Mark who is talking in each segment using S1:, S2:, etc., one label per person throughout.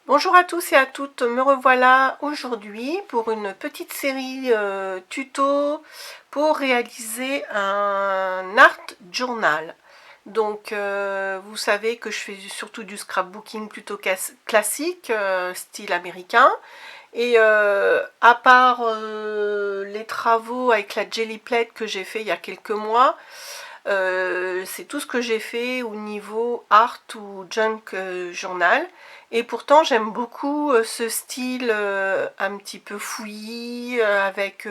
S1: Bonjour à tous et à toutes, me revoilà aujourd'hui pour une petite série tuto pour réaliser un art journal. Donc vous savez que je fais surtout du scrapbooking plutôt classique, style américain. Et à part les travaux avec la Gelly Plate que j'ai fait il y a quelques mois, c'est tout ce que j'ai fait au niveau art ou junk journal. Et pourtant j'aime beaucoup ce style un petit peu fouillis, avec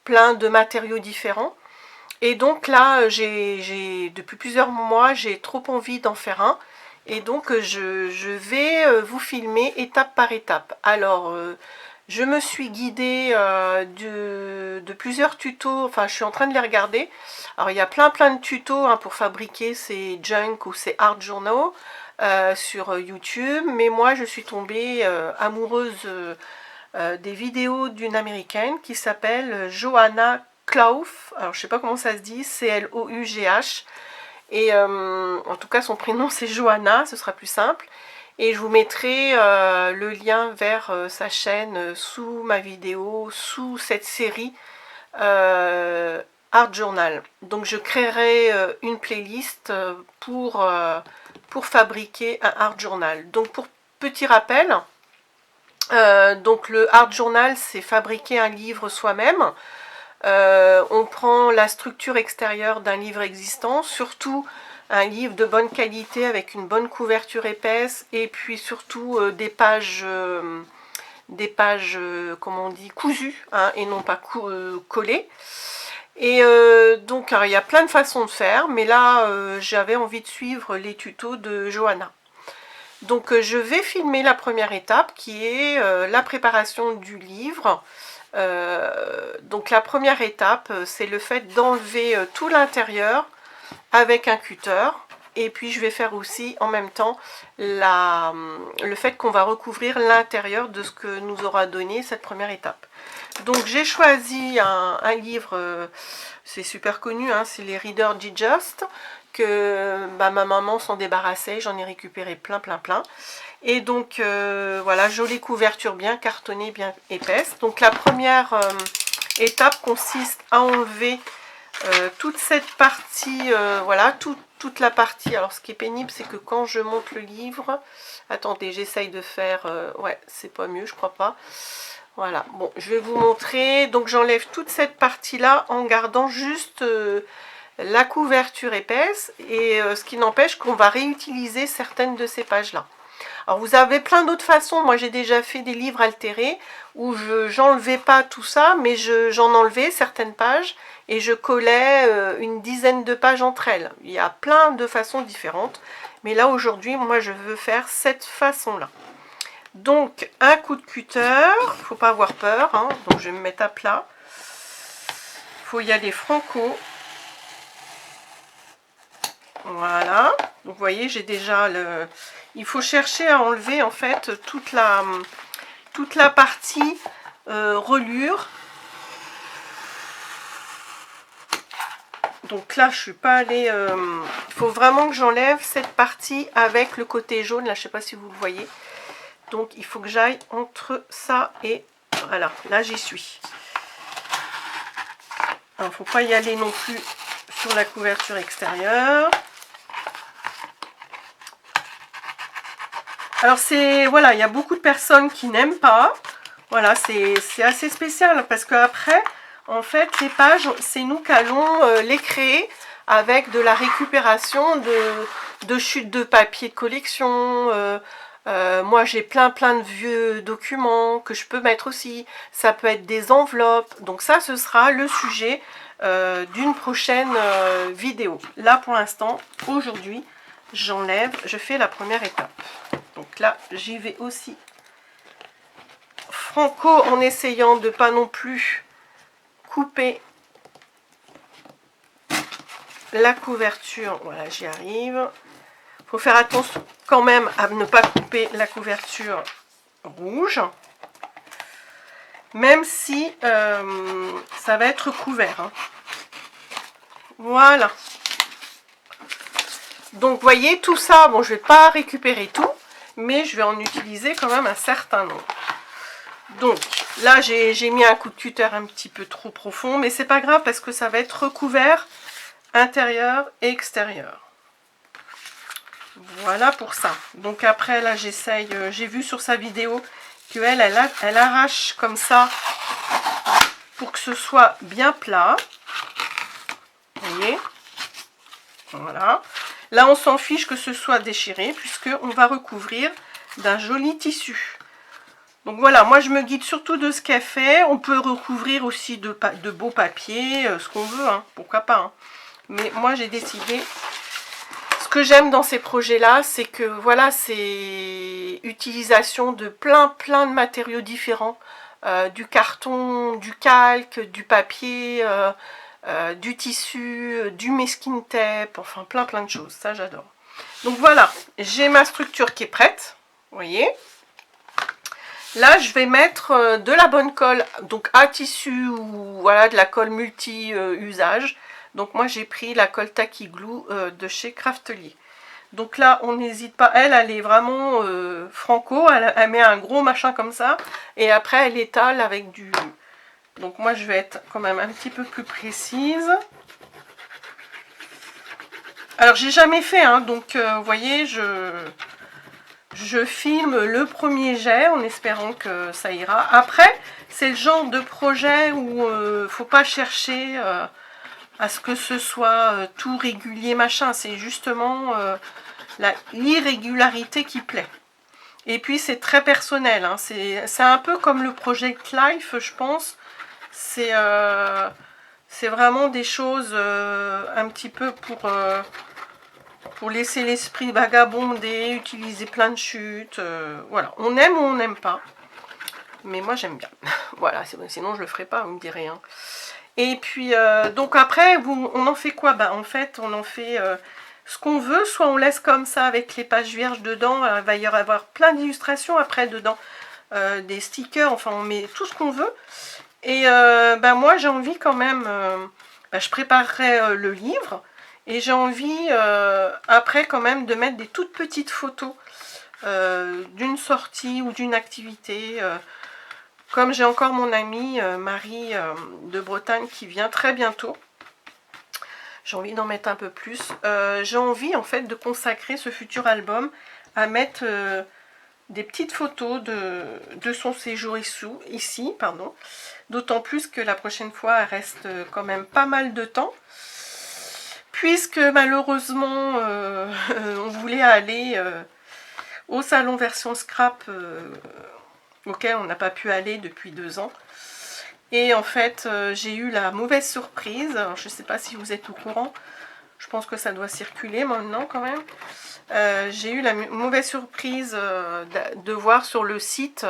S1: plein de matériaux différents. Et donc là, depuis plusieurs mois, j'ai trop envie d'en faire un. Et donc je vais vous filmer étape par étape. Alors, je me suis guidée de plusieurs tutos, enfin je suis en train de les regarder. Alors il y a plein de tutos pour fabriquer ces junk ou ces art journaux sur YouTube. Mais moi je suis tombée amoureuse des vidéos d'une américaine qui s'appelle Johanna Klauf. Alors je sais pas comment ça se dit, C-L-O-U-G-H. Et en tout cas son prénom c'est Johanna, ce sera plus simple. Et je vous mettrai le lien vers sa chaîne sous ma vidéo, sous cette série Art Journal. Donc je créerai une playlist pour fabriquer un Art Journal. Donc pour petit rappel, donc le Art Journal, c'est fabriquer un livre soi-même. On prend la structure extérieure d'un livre existant, surtout un livre de bonne qualité avec une bonne couverture épaisse, et puis surtout des pages comment on dit, cousues, et non pas collées. Et donc alors, il y a plein de façons de faire, mais là j'avais envie de suivre les tutos de Johanna. Donc je vais filmer la première étape qui est la préparation du livre. Donc la première étape, c'est le fait d'enlever tout l'intérieur avec un cutter. Et puis je vais faire aussi en même temps le fait qu'on va recouvrir l'intérieur de ce que nous aura donné cette première étape. Donc j'ai choisi un livre, c'est super connu, c'est les Reader Digest, que ma maman s'en débarrassait, j'en ai récupéré plein. Et donc voilà, jolie couverture bien cartonnée, bien épaisse. Donc la première étape consiste à enlever toute cette partie, voilà, toute la partie. Alors ce qui est pénible, c'est que quand je monte le livre, attendez, j'essaye de faire, ouais, c'est pas mieux, je crois pas. Voilà, bon, je vais vous montrer. Donc j'enlève toute cette partie-là en gardant juste la couverture épaisse, et ce qui n'empêche qu'on va réutiliser certaines de ces pages-là. Alors vous avez plein d'autres façons. Moi j'ai déjà fait des livres altérés où j'enlevais pas tout ça, mais j'en enlevais certaines pages et je collais une dizaine de pages entre elles. Il y a plein de façons différentes, mais là aujourd'hui moi je veux faire cette façon-là. Donc un coup de cutter, faut pas avoir peur, donc je vais me mettre à plat. Faut y aller franco. Voilà, donc vous voyez, j'ai déjà le... Il faut chercher à enlever en fait toute la partie reliure. Donc là, je suis pas allée... Il faut vraiment que j'enlève cette partie avec le côté jaune, là, je sais pas si vous le voyez. Donc il faut que j'aille entre ça et... Voilà, là j'y suis. Alors, faut pas y aller non plus sur la couverture extérieure. Alors c'est, voilà, il y a beaucoup de personnes qui n'aiment pas. Voilà, c'est assez spécial parce qu'après, en fait, les pages, c'est nous qui allons les créer avec de la récupération de chutes de papier de collection. Moi, j'ai plein de vieux documents que je peux mettre aussi. Ça peut être des enveloppes. Donc ça, ce sera le sujet d'une prochaine vidéo. Là, pour l'instant, aujourd'hui, j'enlève, je fais la première étape. Donc là, j'y vais aussi franco en essayant de pas non plus couper la couverture. Voilà, j'y arrive. Il faut faire attention quand même à ne pas couper la couverture rouge, même si ça va être couvert. Voilà. Donc, vous voyez, tout ça, bon, je ne vais pas récupérer tout, mais je vais en utiliser quand même un certain nombre. Donc là j'ai mis un coup de cutter un petit peu trop profond, mais c'est pas grave parce que ça va être recouvert intérieur et extérieur. Voilà pour ça. Donc après là j'essaye, j'ai vu sur sa vidéo qu'elle elle arrache comme ça pour que ce soit bien plat. Vous voyez? Voilà. Là on s'en fiche que ce soit déchiré puisque on va recouvrir d'un joli tissu. Donc voilà, moi je me guide surtout de ce qu'elle fait. On peut recouvrir aussi de beaux papiers, ce qu'on veut, hein, pourquoi pas. Hein. Mais moi j'ai décidé, ce que j'aime dans ces projets-là, c'est que voilà, c'est utilisation de plein de matériaux différents. Du carton, du calque, du papier, du tissu, du masking tape, enfin plein de choses, ça j'adore. Donc voilà, j'ai ma structure qui est prête, vous voyez. Là, je vais mettre de la bonne colle, donc à tissu ou voilà, de la colle multi-usage. Donc moi, j'ai pris la colle Tacky Glue de chez Craftelier. Donc là, on n'hésite pas. Elle est vraiment franco. Elle met un gros machin comme ça. Et après, elle étale avec du... Donc moi, je vais être quand même un petit peu plus précise. Alors, j'ai jamais fait, hein, donc vous voyez, je filme le premier jet en espérant que ça ira. Après, c'est le genre de projet où faut pas chercher à ce que ce soit tout régulier, machin. C'est justement l'irrégularité qui plaît. Et puis, c'est très personnel. Hein. C'est un peu comme le Project Life, je pense. C'est vraiment des choses un petit peu pour laisser l'esprit vagabonder, utiliser plein de chutes. Voilà, on aime ou on n'aime pas. Mais moi j'aime bien. Voilà, sinon je le ferai pas, vous me direz. Hein. Et puis, donc après, on en fait quoi? Ben, en fait, on en fait ce qu'on veut. Soit on laisse comme ça avec les pages vierges dedans. Alors, il va y avoir plein d'illustrations après dedans. Des stickers, enfin on met tout ce qu'on veut. Et ben, moi j'ai envie quand même... ben, je préparerai le livre. Et j'ai envie, après, quand même, de mettre des toutes petites photos d'une sortie ou d'une activité. Comme j'ai encore mon amie Marie de Bretagne qui vient très bientôt. J'ai envie d'en mettre un peu plus. J'ai envie, en fait, de consacrer ce futur album à mettre des petites photos de son séjour ici. D'autant plus que la prochaine fois, elle reste quand même pas mal de temps. Puisque malheureusement, on voulait aller au salon version scrap auquel on n'a pas pu aller depuis 2 ans. Et en fait, j'ai eu la mauvaise surprise. Alors, je ne sais pas si vous êtes au courant. Je pense que ça doit circuler maintenant quand même. J'ai eu la mauvaise surprise de voir sur le site.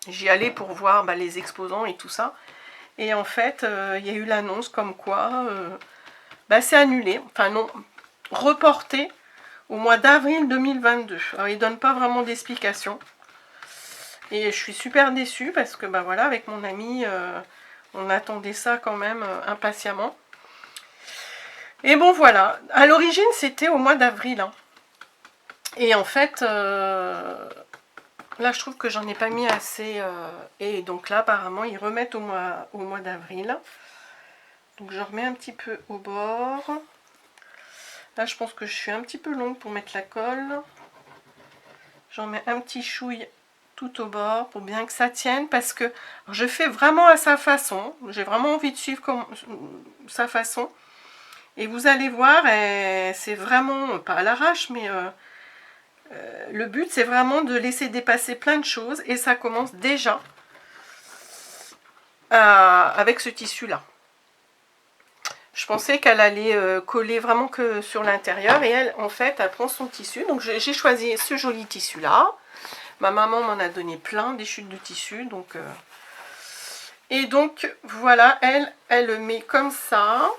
S1: J'y allais pour voir les exposants et tout ça. Et en fait, il y a eu l'annonce comme quoi... c'est annulé, enfin non, reporté au mois d'avril 2022. Alors, ils ne donnent pas vraiment d'explication. Et je suis super déçue parce que, voilà, avec mon ami, on attendait ça quand même impatiemment. Et bon, voilà. À l'origine, c'était au mois d'avril. Hein. Et en fait, là, je trouve que j'en ai pas mis assez. Et donc là, apparemment, ils remettent au mois d'avril. Donc, je remets un petit peu au bord. Là, je pense que je suis un petit peu longue pour mettre la colle. J'en mets un petit chouille tout au bord pour bien que ça tienne. Parce que je fais vraiment à sa façon. J'ai vraiment envie de suivre sa façon. Et vous allez voir, c'est vraiment, pas à l'arrache, mais le but, c'est vraiment de laisser dépasser plein de choses. Et ça commence déjà avec ce tissu-là. Je pensais qu'elle allait coller vraiment que sur l'intérieur. Et elle, en fait, elle prend son tissu. Donc, j'ai choisi ce joli tissu-là. Ma maman m'en a donné plein, des chutes de tissu. Donc, et donc, voilà, elle le met comme ça.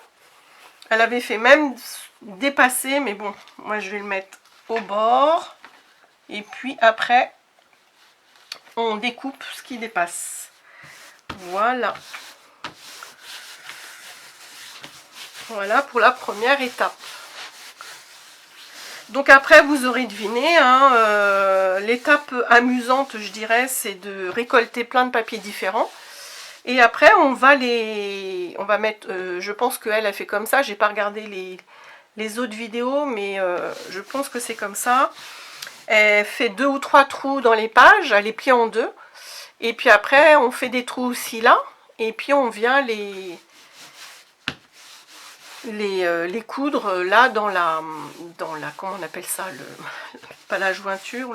S1: Elle avait fait même dépasser. Mais bon, moi, je vais le mettre au bord. Et puis, après, on découpe ce qui dépasse. Voilà. Voilà pour la première étape. Donc après, vous aurez deviné, hein, l'étape amusante, je dirais, c'est de récolter plein de papiers différents. Et après, on va mettre, je pense qu'elle a fait comme ça, j'ai pas regardé les autres vidéos, mais je pense que c'est comme ça. Elle fait 2 ou 3 trous dans les pages, elle les plie en deux. Et puis après, on fait des trous aussi là. Et puis on vient les coudre là dans la comment on appelle ça, pas la jointure,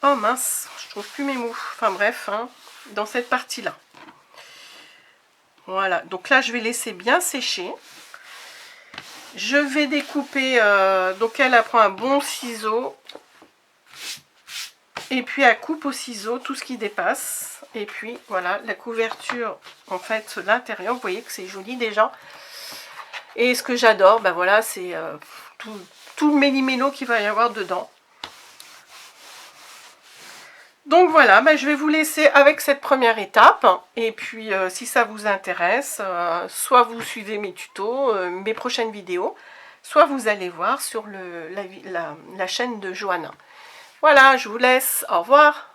S1: oh mince, je trouve plus mes mots, enfin bref, hein, dans cette partie là. Voilà, donc là je vais laisser bien sécher. Je vais découper, donc elle prend un bon ciseau et puis elle coupe au ciseau tout ce qui dépasse. Et puis voilà, la couverture, en fait l'intérieur, vous voyez que c'est joli déjà. Et ce que j'adore, ben voilà, c'est tout le méli-mélo qu'il va y avoir dedans. Donc voilà, ben je vais vous laisser avec cette première étape. Et puis si ça vous intéresse, soit vous suivez mes tutos, mes prochaines vidéos, soit vous allez voir sur la chaîne de Johanna. Voilà, je vous laisse, au revoir.